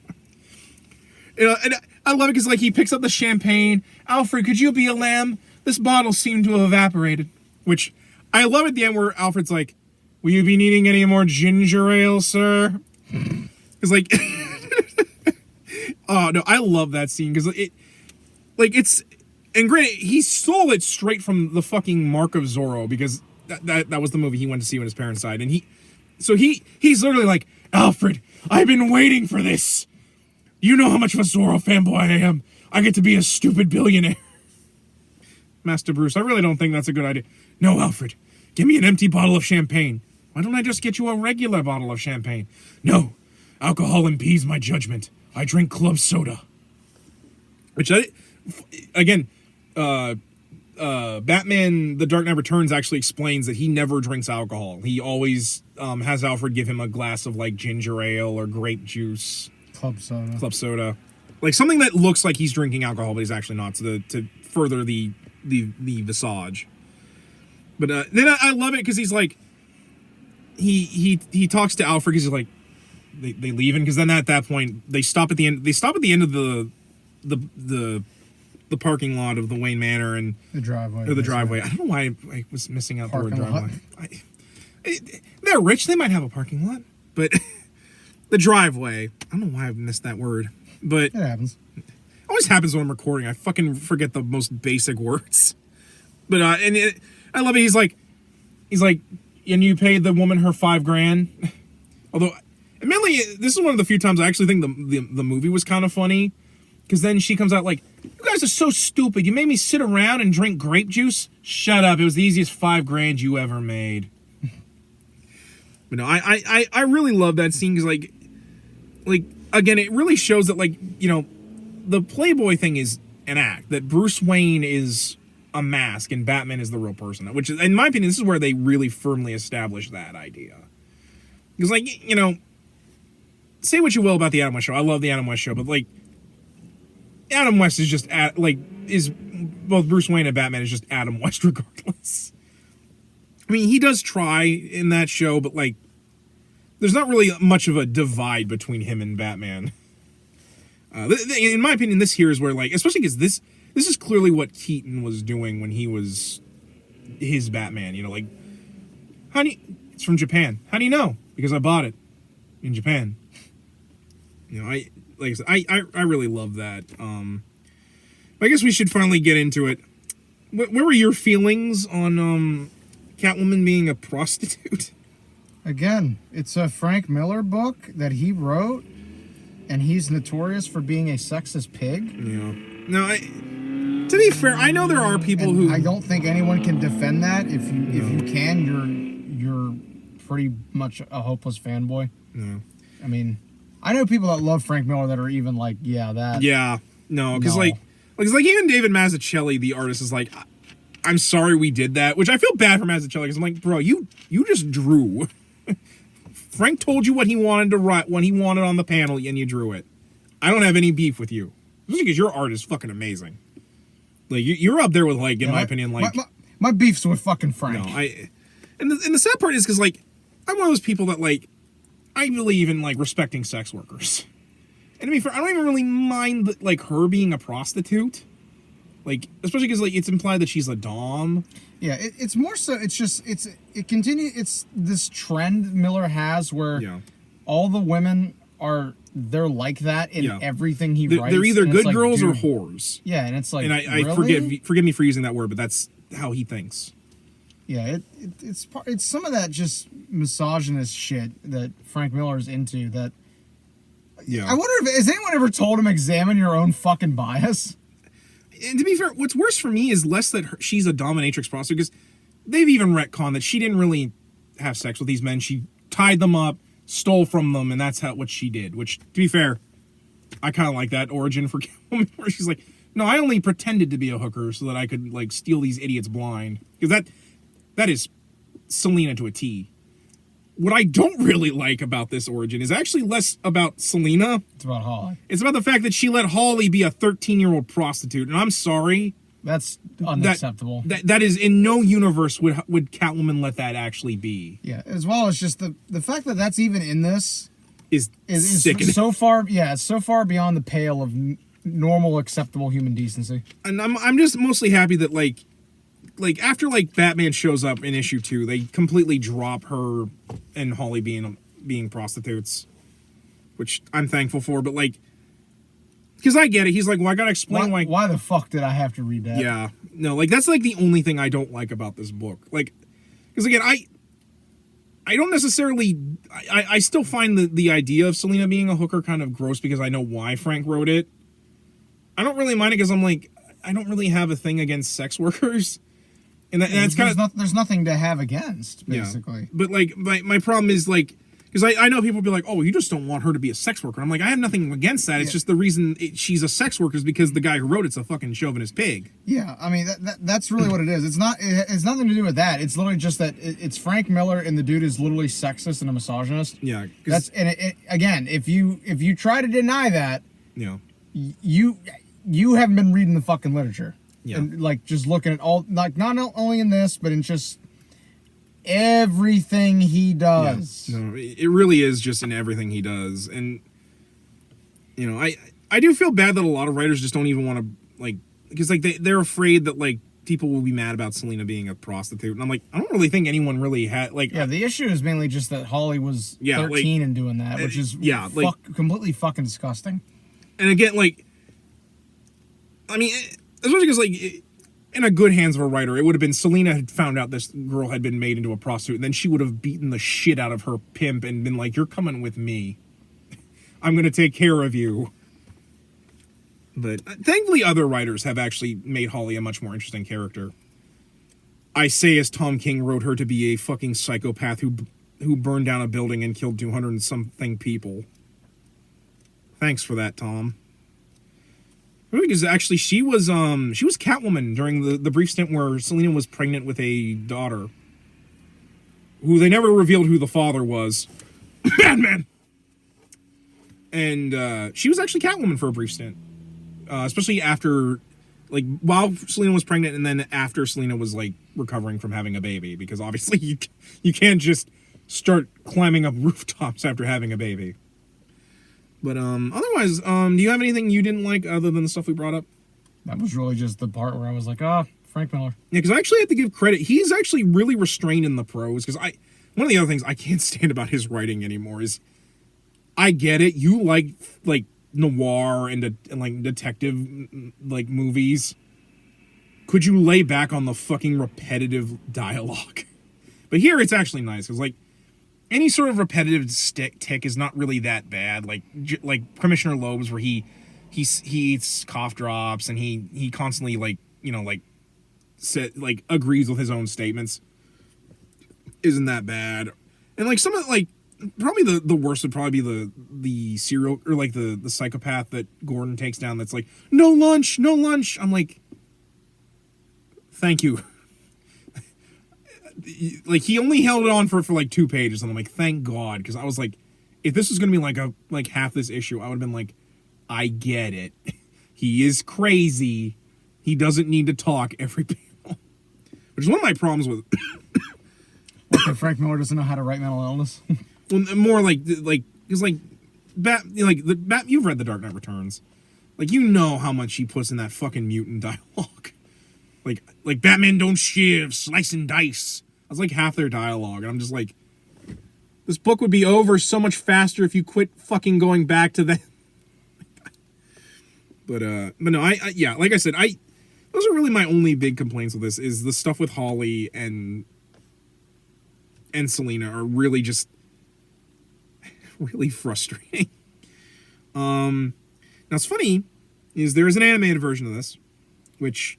[SPEAKER 1] And I love it because he picks up the champagne. Alfred, could you be a lamb? This bottle seemed to have evaporated. Which I love at the end where Alfred's like, will you be needing any more ginger ale, sir? It's oh no, I love that scene because it's, and granted, he stole it straight from the fucking Mark of Zorro, because that was the movie he went to see when his parents died, and he's literally like, Alfred, I've been waiting for this. You know how much of a Zorro fanboy I am. I get to be a stupid billionaire. Master Bruce, I really don't think that's a good idea. No, Alfred, give me an empty bottle of champagne. Why don't I just get you a regular bottle of champagne? No, alcohol impedes my judgment. I drink club soda. Which, again, Batman The Dark Knight Returns actually explains that he never drinks alcohol. He always has Alfred give him a glass of ginger ale or grape juice.
[SPEAKER 2] Club soda.
[SPEAKER 1] Something that looks like he's drinking alcohol, but he's actually not, to further the visage. But then I love it because he's he talks to Alfred because he's they leaving, because then at that point they stop at the end. They stop at the end of the parking lot of the Wayne Manor and
[SPEAKER 2] the driveway.
[SPEAKER 1] Or the driveway. I don't know why I was missing out the word driveway. They're rich. They might have a parking lot, but the driveway. I don't know why I missed that word, but
[SPEAKER 2] It happens.
[SPEAKER 1] it always happens when I'm recording. I fucking forget the most basic words. But I love it. He's like, and you paid the woman her $5,000. Although, admittedly, this is one of the few times I actually think the movie was kind of funny, because then she comes out like, "You guys are so stupid. You made me sit around and drink grape juice. Shut up. It was the easiest $5,000 you ever made." But no, I really love that scene, because like again, it really shows that, like, you know, the Playboy thing is an act, that Bruce Wayne is a mask and Batman is the real person, which is, in my opinion, this is where they really firmly establish that idea. Because, like, you know, say what you will about the Adam West show. I love the Adam West show, but, like, Adam West is just is both Bruce Wayne and Batman is just Adam West regardless. I mean, he does try in that show, but, like, there's not really much of a divide between him and Batman. In my opinion, this here is where, like, especially because this is clearly what Keaton was doing when he was his Batman. You know, like, honey, it's from Japan. How do you know? Because I bought it in Japan. You know, like I said, I really love that. I guess we should finally get into it. Where were your feelings on Catwoman being a prostitute?
[SPEAKER 2] Again, it's a Frank Miller book that he wrote, and he's notorious for being a sexist pig.
[SPEAKER 1] Yeah. No, to be fair, I know there are people who...
[SPEAKER 2] I don't think anyone can defend that. If you can, you're pretty much a hopeless fanboy.
[SPEAKER 1] No.
[SPEAKER 2] I mean, I know people that love Frank Miller that are even like, yeah, that...
[SPEAKER 1] Yeah. No, because like even David Mazzucchelli, the artist, is like, I'm sorry we did that, which I feel bad for Mazzucchelli, because I'm like, bro, you just drew. Frank told you what he wanted to write, what he wanted on the panel, and you drew it. I don't have any beef with you. Especially because your art is fucking amazing. Like, you're up there with, like, in my opinion, like...
[SPEAKER 2] My beef's with fucking Frank.
[SPEAKER 1] No, and the sad part is, because, like, I'm one of those people that, like, I believe in, like, respecting sex workers. And to be fair, I don't even really mind, like, her being a prostitute. Like, especially because, like, it's implied that she's a dom.
[SPEAKER 2] Yeah, it's more so, it's just, it's this trend Miller has where all the women they're like that in everything he writes.
[SPEAKER 1] They're either good girls or whores.
[SPEAKER 2] Yeah, and it's like,
[SPEAKER 1] and I
[SPEAKER 2] really?
[SPEAKER 1] forgive me for using that word, but that's how he thinks.
[SPEAKER 2] Yeah, it's some of that just misogynist shit that Frank Miller's into. That I wonder has anyone ever told him examine your own fucking bias?
[SPEAKER 1] And to be fair, what's worse for me is less that she's a dominatrix prostitute, because they've even retconned that she didn't really have sex with these men. She tied them up, stole from them, and that's what she did. Which, to be fair, I kind of like that origin for Catwoman, where she's like, no, I only pretended to be a hooker so that I could, like, steal these idiots blind. Because that is Selena to a T. What I don't really like about this origin is actually less about Selena.
[SPEAKER 2] It's about Holly.
[SPEAKER 1] It's about the fact that she let Holly be a 13-year-old prostitute. And I'm sorry.
[SPEAKER 2] That's unacceptable.
[SPEAKER 1] That is, in no universe would Catwoman let that actually be.
[SPEAKER 2] Yeah, as well as just the fact that that's even in this
[SPEAKER 1] is sickening.
[SPEAKER 2] So far, it's so far beyond the pale of normal, acceptable human decency.
[SPEAKER 1] And I'm just mostly happy that, like after, like, Batman shows up in issue 2, they completely drop her and Holly being prostitutes, which I'm thankful for. But, like, because I get it, he's like, well, I gotta explain
[SPEAKER 2] why the fuck did I have to read that?
[SPEAKER 1] Yeah, no, like, that's, like, the only thing I don't like about this book. Like, because again, I don't necessarily, I still find the idea of Selena being a hooker kind of gross, because I know why Frank wrote it. I don't really mind it because I'm like, I don't really have a thing against sex workers. And that's kind of...
[SPEAKER 2] There's nothing to have against, basically.
[SPEAKER 1] Yeah. But, like, my problem is, like... Because I know people be like, oh, well, you just don't want her to be a sex worker. I'm like, I have nothing against that. It's just the reason she's a sex worker is because the guy who wrote it's a fucking chauvinist pig.
[SPEAKER 2] Yeah, I mean, that's really what it is. It's nothing to do with that. It's literally just that it's Frank Miller, and the dude is literally sexist and a misogynist.
[SPEAKER 1] Yeah.
[SPEAKER 2] Again, if you try to deny that...
[SPEAKER 1] Yeah.
[SPEAKER 2] You haven't been reading the fucking literature.
[SPEAKER 1] Yeah.
[SPEAKER 2] And, like, just looking at all, like, not only in this, but in just everything he does.
[SPEAKER 1] Yeah. No, it really is just in everything he does. And, I do feel bad that a lot of writers just don't even want to, like, because, like, they're afraid that, like, people will be mad about Selena being a prostitute, and I'm like, I don't really think anyone really had like.
[SPEAKER 2] Yeah, the issue is mainly just that Holly was 13 and doing that, which is completely fucking disgusting.
[SPEAKER 1] And again, like, I mean, especially because like, in a good hands of a writer, it would have been Selena had found out this girl had been made into a prostitute, and then she would have beaten the shit out of her pimp and been like, "You're coming with me. I'm going to take care of you." But thankfully, other writers have actually made Holly a much more interesting character. I say as Tom King wrote her to be a fucking psychopath who burned down a building and killed 200 and something people. Thanks for that, Tom. Because actually, she was Catwoman during the brief stint where Selena was pregnant with a daughter, who they never revealed who the father was. Batman. And she was actually Catwoman for a brief stint. Especially after, like, while Selena was pregnant and then after Selena was, like, recovering from having a baby. Because obviously you can't just start climbing up rooftops after having a baby. But otherwise, do you have anything you didn't like other than the stuff we brought up?
[SPEAKER 2] That was really just the part where I was like, Frank Miller.
[SPEAKER 1] Yeah, because I actually have to give credit. He's actually really restrained in the prose. Because one of the other things I can't stand about his writing anymore is, I get it, you like noir and like detective like movies. Could you lay back on the fucking repetitive dialogue? But here it's actually nice because like any sort of repetitive tick is not really that bad. Like Commissioner Loeb's where he eats cough drops and he constantly agrees with his own statements. Isn't that bad? And like some of probably the worst would probably be the serial or like the psychopath that Gordon takes down. That's like no lunch. I'm like, thank you. Like he only held it on for like 2 pages, and I'm like, thank God, because I was like, if this was gonna be like half this issue, I would have been like, I get it. He is crazy. He doesn't need to talk every panel, which is one of my problems with.
[SPEAKER 2] What, Frank Miller doesn't know how to write mental illness?
[SPEAKER 1] Well, more because you've read The Dark Knight Returns, like you know how much he puts in that fucking mutant dialogue, like Batman don't shiv, slice and dice. That's like half their dialogue, and I'm just like, this book would be over so much faster if you quit fucking going back to that. but no, yeah, like I said, those are really my only big complaints with this is the stuff with Holly and Selena are really just really frustrating. Now what's funny is there is an animated version of this, which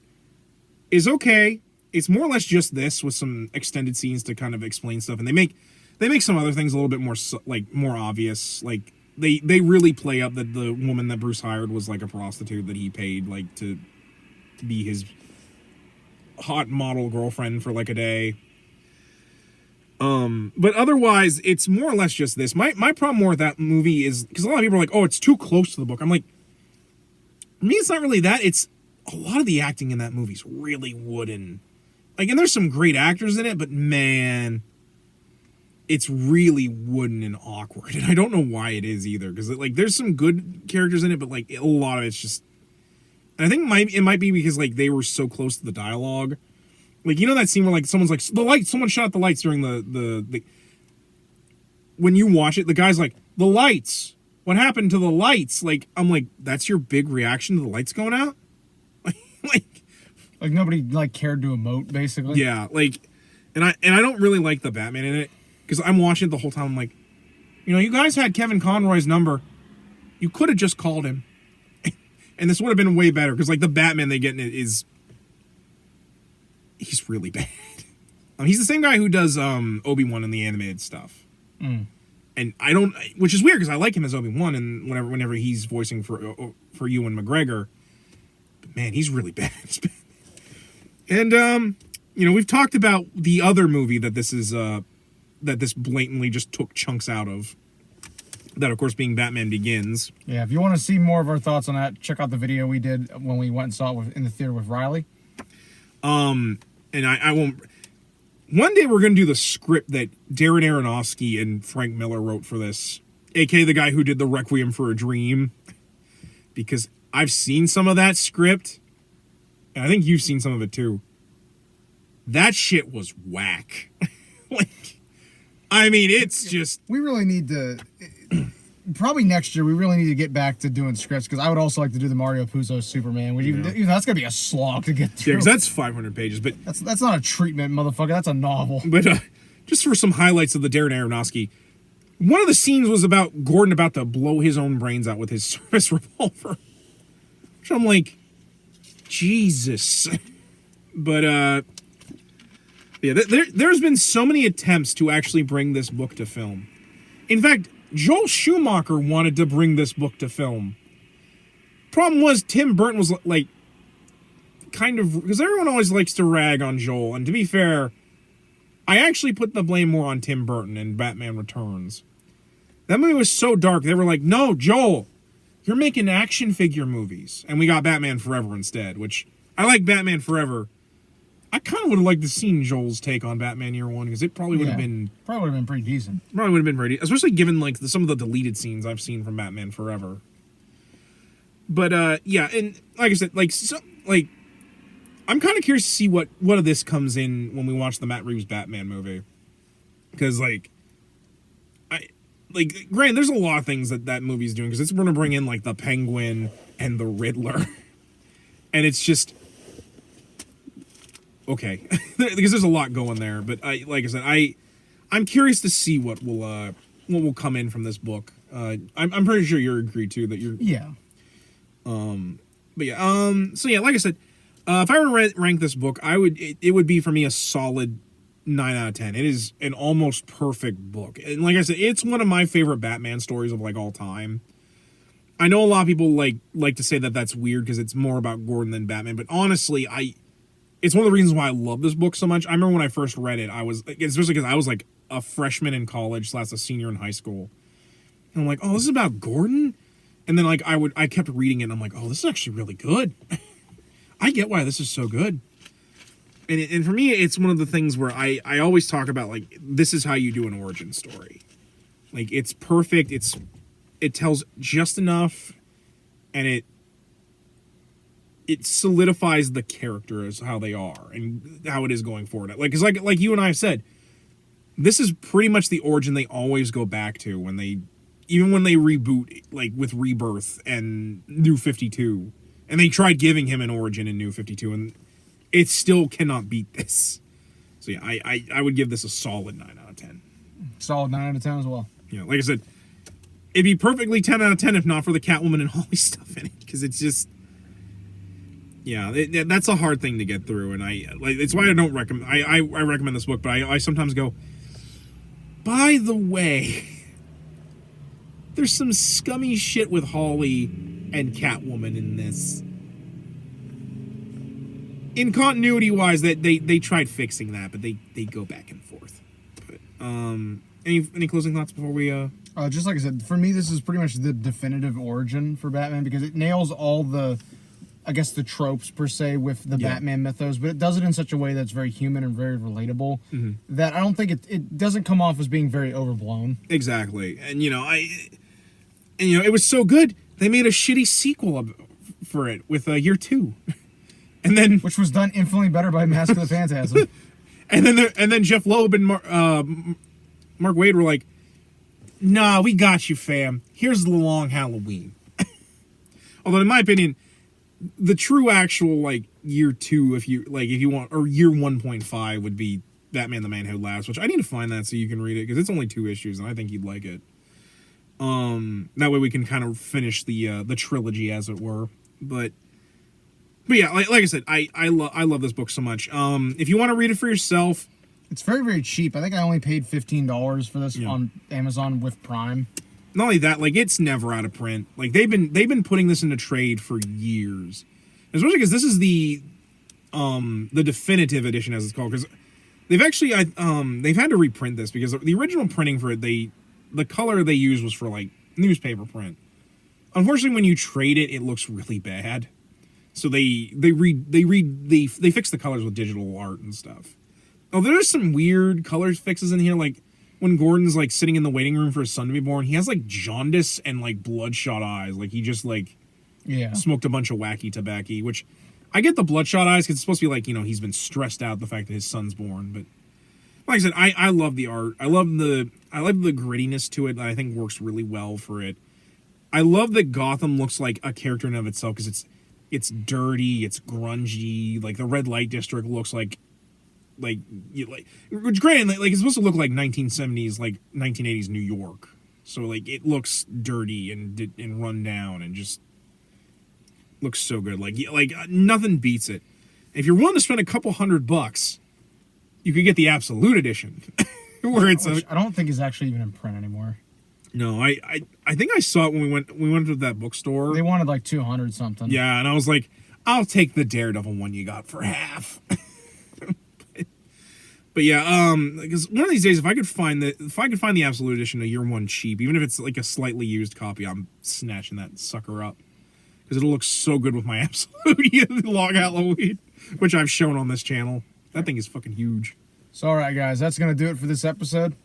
[SPEAKER 1] is okay. It's more or less just this with some extended scenes to kind of explain stuff, and they make some other things a little bit more more obvious. Like they really play up that the woman that Bruce hired was like a prostitute that he paid like to be his hot model girlfriend for like a day. But otherwise, it's more or less just this. My problem more with that movie is because a lot of people are like, oh, it's too close to the book. I'm like, me, it's not really that. It's a lot of the acting in that movie is really wooden. Like, and there's some great actors in it, but man, it's really wooden and awkward. And I don't know why it is either, because like there's some good characters in it, but like a lot of it's just. And I think it might be because like they were so close to the dialogue. Like, you know that scene where like someone's like the lights, someone shut out the lights during the when you watch it, the guy's like, the lights. What happened to the lights? Like, I'm like, that's your big reaction to the lights going out?
[SPEAKER 2] Like nobody like cared to emote, basically.
[SPEAKER 1] Yeah, like, and I don't really like the Batman in it because I'm watching it the whole time. I'm like, you know, you guys had Kevin Conroy's number. You could have just called him, and this would have been way better because like the Batman they get in it is he's really bad. He's the same guy who does Obi-Wan in the animated stuff, and I don't, which is weird because I like him as Obi-Wan and whenever he's voicing for Ewan McGregor, but man, he's really bad. And you know, we've talked about the other movie that this is that this blatantly just took chunks out of. That, of course, being Batman Begins.
[SPEAKER 2] Yeah, if you want to see more of our thoughts on that, check out the video we did when we went and saw it in the theater with Riley.
[SPEAKER 1] And I won't. One day we're going to do the script that Darren Aronofsky and Frank Miller wrote for this, aka the guy who did the Requiem for a Dream, because I've seen some of that script, and I think you've seen some of it too. that shit was whack. Like, I mean, it's just...
[SPEAKER 2] We really need to... Probably next year, we really need to get back to doing scripts, because I would also like to do the Mario Puzo Superman, which even that's going to be a slog to get through.
[SPEAKER 1] Yeah, because that's 500 pages, but...
[SPEAKER 2] That's not a treatment, motherfucker. That's a novel.
[SPEAKER 1] But just for some highlights of the Darren Aronofsky, one of the scenes was about Gordon about to blow his own brains out with his service revolver. Which I'm like, Jesus. But, yeah, there's been so many attempts to actually bring this book to film. In fact, Joel Schumacher wanted to bring this book to film. Problem was, Tim Burton was like, kind of, because everyone always likes to rag on Joel, and to be fair, I actually put the blame more on Tim Burton and Batman Returns. That movie was so dark, they were like, no, Joel, you're making action figure movies. And we got Batman Forever instead, which, I like Batman Forever. I kind of would have liked to seen Joel's take on Batman Year One, because it probably would have been...
[SPEAKER 2] Probably would have been pretty decent.
[SPEAKER 1] Probably would have been pretty... Especially given, like, some of the deleted scenes I've seen from Batman Forever. But, yeah, and like I said, I'm kind of curious to see what of this comes in when we watch the Matt Reeves Batman movie. Because, granted, there's a lot of things that movie's doing, because it's going to bring in, like, the Penguin and the Riddler. And it's just... Okay, because there's a lot going there, but like I said, I'm curious to see what will come in from this book. I'm pretty sure you're agreed too that you're but yeah, so yeah, like I said, if I were to rank this book, it would be for me a solid 9 out of 10. It is an almost perfect book, and like I said, it's one of my favorite Batman stories of like all time. I know a lot of people like to say that that's weird because it's more about Gordon than Batman, but honestly, it's one of the reasons why I love this book so much. I remember when I first read it, especially because I was like a freshman in college / a senior in high school. And I'm like, oh, this is about Gordon? And then like I kept reading it and I'm like, oh, this is actually really good. I get why this is so good. And for me, it's one of the things where I always talk about, like, this is how you do an origin story. Like, it's perfect. It tells just enough, and it solidifies the character as how they are and how it is going forward. Like, cause like you and I have said, this is pretty much the origin they always go back to even when they reboot, like with Rebirth and New 52, and they tried giving him an origin in New 52, and it still cannot beat this. So yeah, I would give this a solid 9 out of 10.
[SPEAKER 2] Solid 9 out of 10 as well.
[SPEAKER 1] Yeah, like I said, it'd be perfectly 10 out of 10 if not for the Catwoman and Holly stuff in it, because it's just... Yeah, that's a hard thing to get through, and it's why I don't recommend. I recommend this book, but I sometimes go, by the way, there's some scummy shit with Holly and Catwoman in this. In continuity wise, that they tried fixing that, but they go back and forth. But any closing thoughts before we
[SPEAKER 2] just like I said, for me, this is pretty much the definitive origin for Batman, because it nails all the, I guess, the tropes per se with the Batman mythos, but it does it in such a way that's very human and very relatable, that I don't think it doesn't come off as being very overblown.
[SPEAKER 1] Exactly. And it was so good they made a shitty sequel for it with Year 2. And then,
[SPEAKER 2] which was done infinitely better by Mask of the Phantasm.
[SPEAKER 1] and then Jeff Loeb and Mark Waid were like, nah, we got you, fam. Here's the Long Halloween. Although in my opinion, the true actual, like, Year 2, if you want, or Year 1.5 would be Batman the Man Who Laughs, which I need to find that so you can read it, because it's only 2 issues, and I think you'd like it. That way we can kind of finish the trilogy, as it were. But yeah, like I said, I love this book so much. If you want to read it for yourself,
[SPEAKER 2] it's very, very cheap. I think I only paid $15 for this on Amazon with Prime.
[SPEAKER 1] Not only that, like, it's never out of print. Like, they've been putting this into trade for years, especially because this is the definitive edition, as it's called. Because they've actually they've had to reprint this, because the original printing for it, the color they used was for like newspaper print. Unfortunately, when you trade it, it looks really bad. So they fix the colors with digital art and stuff. Oh, there's some weird color fixes in here, like when Gordon's like sitting in the waiting room for his son to be born, he has like jaundice and like bloodshot eyes, like he just like smoked a bunch of wacky tobacco, which I get the bloodshot eyes because it's supposed to be like, he's been stressed out the fact that his son's born. But like I said, I love the art. I love the grittiness to it that I think works really well for it. I love that Gotham looks like a character in and of itself because it's dirty, it's grungy. Like the red light district looks like which granted, like it's supposed to look like 1970s, like 1980s New York. So like it looks dirty and run down and just looks so good. Like nothing beats it. If you're willing to spend a couple $100, you could get the Absolute Edition, where it's
[SPEAKER 2] I don't think is actually even in print anymore.
[SPEAKER 1] No, I think I saw it when we went to that bookstore.
[SPEAKER 2] They wanted like 200 something.
[SPEAKER 1] Yeah, and I was like, I'll take the Daredevil one you got for half. But yeah, because one of these days, if I could find the Absolute Edition, a year one cheap, even if it's like a slightly used copy, I'm snatching that sucker up because it'll look so good with my Absolute Long Halloween, which I've shown on this channel. That thing is fucking huge.
[SPEAKER 2] So all right, guys, that's gonna do it for this episode.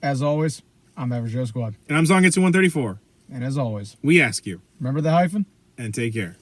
[SPEAKER 2] As always, I'm Average Joe Squad,
[SPEAKER 1] and I'm Zongetsu 134.
[SPEAKER 2] And as always,
[SPEAKER 1] we ask you,
[SPEAKER 2] remember the hyphen
[SPEAKER 1] and take care.